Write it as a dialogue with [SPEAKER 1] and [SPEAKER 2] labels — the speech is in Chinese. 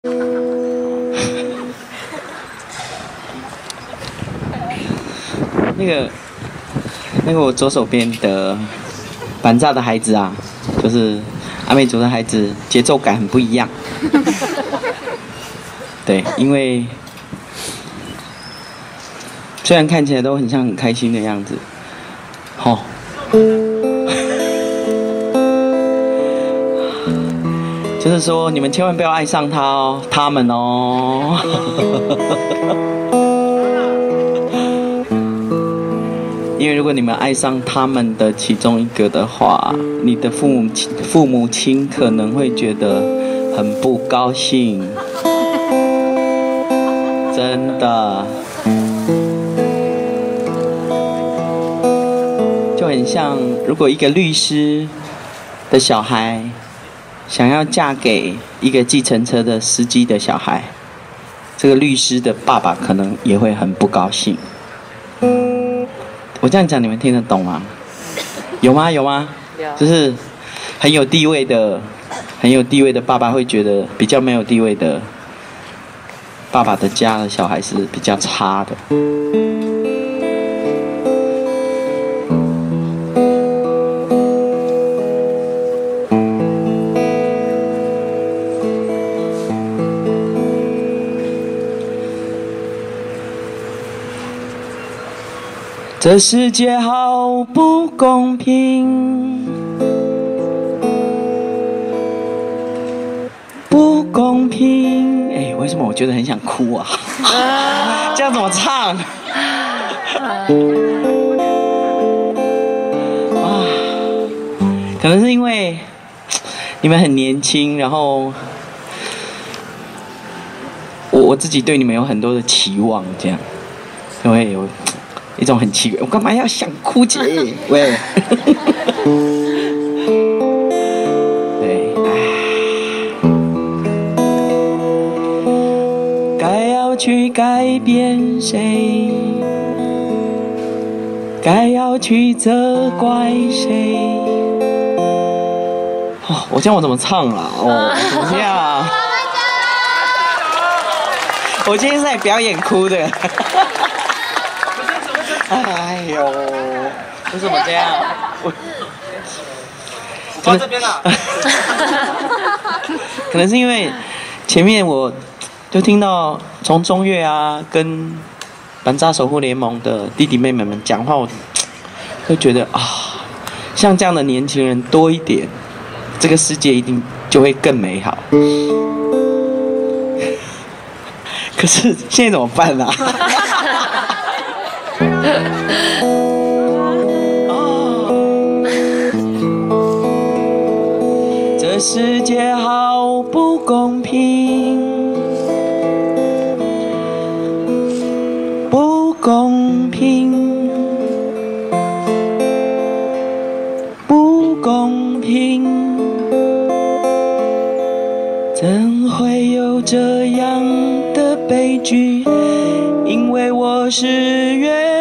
[SPEAKER 1] 那个我左手边的板炸的孩子啊，就是阿美族的孩子，节奏感很不一样。对，因为虽然看起来都很像很开心的样子，吼，就是说你们千万不要爱上他哦，他们哦。因为如果你们爱上他们的其中一个的话，你的父母亲可能会觉得很不高兴，真的，就很像如果一个律师的小孩想要嫁给一个计程车的司机的小孩，这个律师的爸爸可能也会很不高兴。我这样讲你们听得懂吗？有吗？有吗？就是很有地位的爸爸会觉得比较没有地位的爸爸的家的小孩是比较差的。这世界好不公平，不公平。哎，为什么我觉得很想哭啊？这样怎么唱？啊，可能是因为你们很年轻，然后我自己对你们有很多的期望，这样就会有一种很奇怪，我干嘛要想哭姐？喂，对，该要去改变谁？该要去责怪谁？哦，我这样我怎么唱啦？哦，怎么这样？我今天是来表演哭的。哎呦，为什么这样？我到这边了。可能是因为前面我就听到从中越啊跟板扎守护联盟的弟弟妹妹们讲话，我会觉得啊，像这样的年轻人多一点，这个世界一定就会更美好。可是现在怎么办啊？这世界好不公平，不公平，不公平，怎会有这样的悲剧？因为我是原